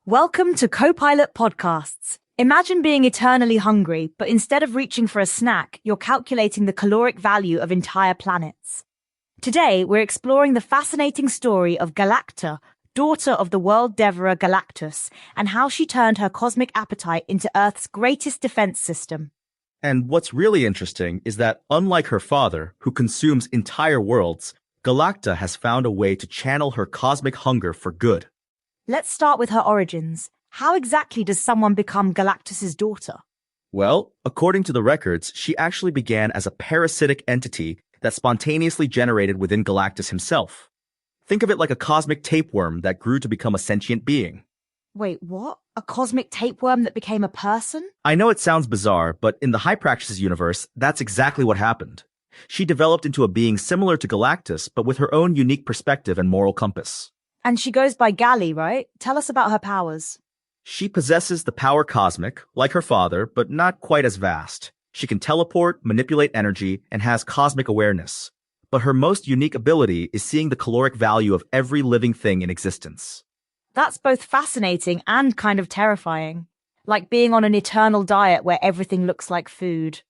Welcome to Copilot Podcasts. Imagine being eternally hungry, but instead of reaching for a snack, you're calculating the caloric value of entire planets. Today, we're exploring the fascinating story of Galacta, daughter of the world devourer Galactus, and how she turned her cosmic appetite into Earth's greatest defense system. And what's really interesting is that, unlike her father, who consumes entire worlds, Galacta has found a way to channel her cosmic hunger for good. Let's start with her origins. How exactly does someone become Galactus's daughter? Well, according to the records, she actually began as a parasitic entity that spontaneously generated within Galactus himself. Think of it like a cosmic tapeworm that grew to become a sentient being. Wait, what? A cosmic tapeworm that became a person? I know it sounds bizarre, but in the High Praxis universe, that's exactly what happened. She developed into a being similar to Galactus, but with her own unique perspective and moral compass. And she goes by Gali, right? Tell us about her powers. She possesses the power cosmic, like her father, but not quite as vast. She can teleport, manipulate energy, and has cosmic awareness. But her most unique ability is seeing the caloric value of every living thing in existence. That's both fascinating and kind of terrifying. Like being on an eternal diet where everything looks like food.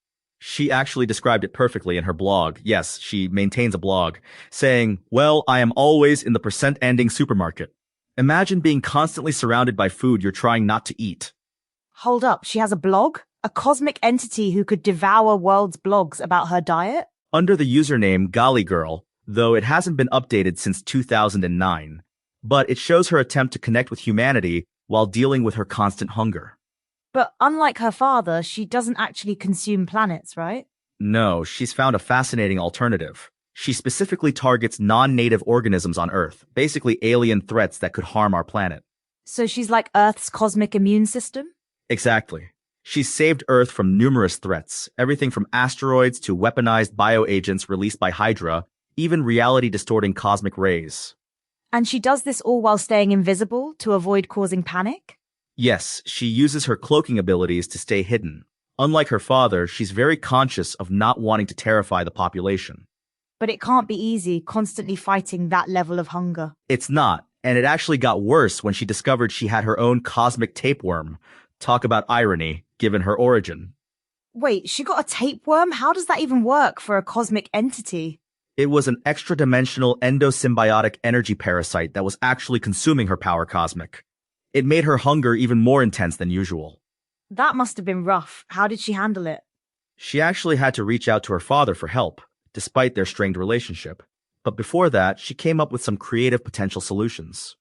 She actually described it perfectly in her blog. Yes, she maintains a blog, saying, "Well, I am always in the percent-ending supermarket." Imagine being constantly surrounded by food you're trying not to eat. Hold up, she has a blog? A cosmic entity who could devour world's blogs about her diet? Under the username Gali Girl, though it hasn't been updated since 2009, but it shows her attempt to connect with humanity while dealing with her constant hunger. But unlike her father, she doesn't actually consume planets, right? No, she's found a fascinating alternative. She specifically targets non-native organisms on Earth, basically alien threats that could harm our planet. So she's like Earth's cosmic immune system? Exactly. She's saved Earth from numerous threats, everything from asteroids to weaponized bioagents released by Hydra, even reality-distorting cosmic rays. And she does this all while staying invisible to avoid causing panic? Yes, she uses her cloaking abilities to stay hidden. Unlike her father, she's very conscious of not wanting to terrify the population. But it can't be easy constantly fighting that level of hunger. It's not, and it actually got worse when she discovered she had her own cosmic tapeworm. Talk about irony, given her origin. Wait, she got a tapeworm? How does that even work for a cosmic entity? It was an extra-dimensional endosymbiotic energy parasite that was actually consuming her power cosmic. It made her hunger even more intense than usual. That must have been rough. How did she handle it? She actually had to reach out to her father for help, despite their strained relationship. But before that, she came up with some creative potential solutions.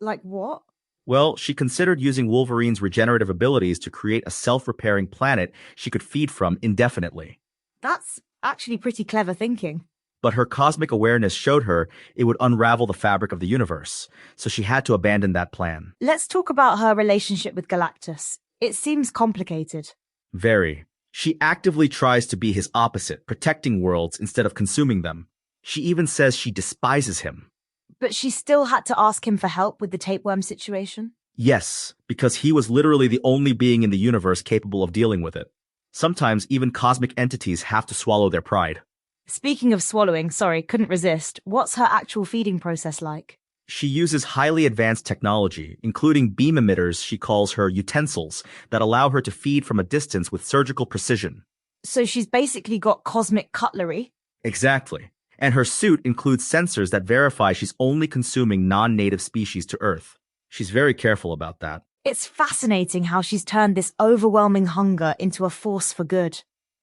Like what? Well, she considered using Wolverine's regenerative abilities to create a self-repairing planet she could feed from indefinitely. That's actually pretty clever thinking. But her cosmic awareness showed her it would unravel the fabric of the universe, so she had to abandon that plan. Let's talk about her relationship with Galactus. It seems complicated. Very. She actively tries to be his opposite, protecting worlds instead of consuming them. She even says she despises him. But she still had to ask him for help with the tapeworm situation? Yes, because he was literally the only being in the universe capable of dealing with it. Sometimes even cosmic entities have to swallow their pride. Speaking of swallowing, couldn't resist. What's her actual feeding process like? She uses highly advanced technology, including beam emitters she calls her utensils, that allow her to feed from a distance with surgical precision. So she's basically got cosmic cutlery? Exactly. And her suit includes sensors that verify she's only consuming non-native species to Earth. She's very careful about that. It's fascinating how she's turned this overwhelming hunger into a force for good.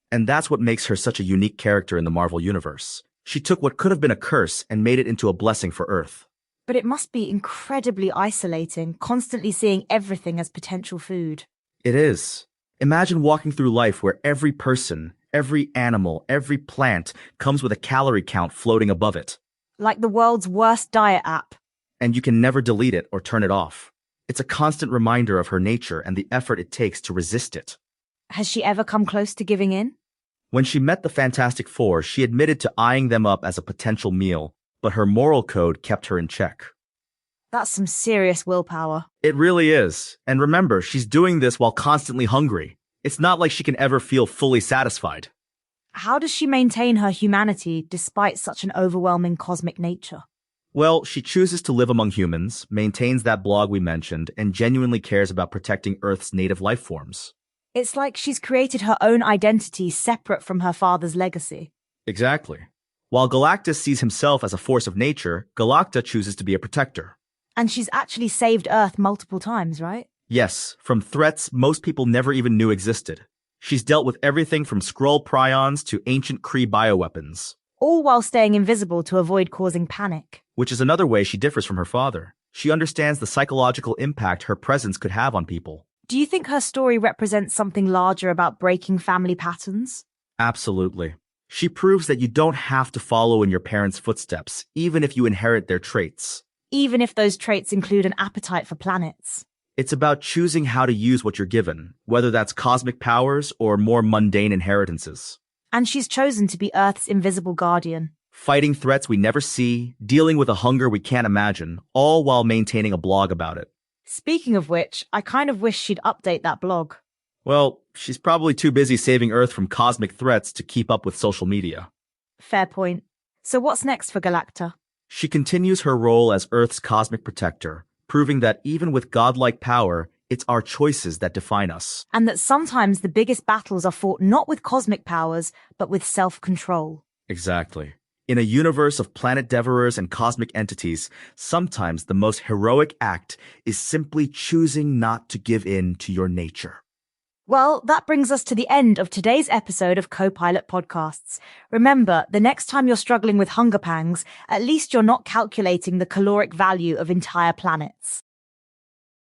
And that's what makes her such a unique character in the Marvel Universe. She took what could have been a curse and made it into a blessing for Earth. But it must be incredibly isolating, constantly seeing everything as potential food. It is. Imagine walking through life where every person, every animal, every plant comes with a calorie count floating above it. Like the world's worst diet app. And you can never delete it or turn it off. It's a constant reminder of her nature and the effort it takes to resist it. Has she ever come close to giving in? When she met the Fantastic Four, she admitted to eyeing them up as a potential meal, but her moral code kept her in check. That's some serious willpower. It really is. And remember, she's doing this while constantly hungry. It's not like she can ever feel fully satisfied. How does she maintain her humanity despite such an overwhelming cosmic nature? Well, she chooses to live among humans, maintains that blog we mentioned, and genuinely cares about protecting Earth's native life forms. It's like she's created her own identity separate from her father's legacy. Exactly. While Galactus sees himself as a force of nature, Galacta chooses to be a protector. And she's actually saved Earth multiple times, right? Yes, from threats most people never even knew existed. She's dealt with everything from Skrull prions to ancient Kree bioweapons. All while staying invisible to avoid causing panic. Which is another way she differs from her father. She understands the psychological impact her presence could have on people. Do you think her story represents something larger about breaking family patterns? Absolutely. She proves that you don't have to follow in your parents' footsteps, even if you inherit their traits. Even if those traits include an appetite for planets. It's about choosing how to use what you're given, whether that's cosmic powers or more mundane inheritances. And she's chosen to be Earth's invisible guardian. Fighting threats we never see, dealing with a hunger we can't imagine, all while maintaining a blog about it. Speaking of which, I kind of wish she'd update that blog. Well, she's probably too busy saving Earth from cosmic threats to keep up with social media. Fair point. So what's next for Galacta? She continues her role as Earth's cosmic protector, proving that even with godlike power, it's our choices that define us. And that sometimes the biggest battles are fought not with cosmic powers, but with self-control. Exactly. In a universe of planet devourers and cosmic entities, sometimes the most heroic act is simply choosing not to give in to your nature. Well, that brings us to the end of today's episode of Co-Pilot Podcasts. Remember, the next time you're struggling with hunger pangs, at least you're not calculating the caloric value of entire planets.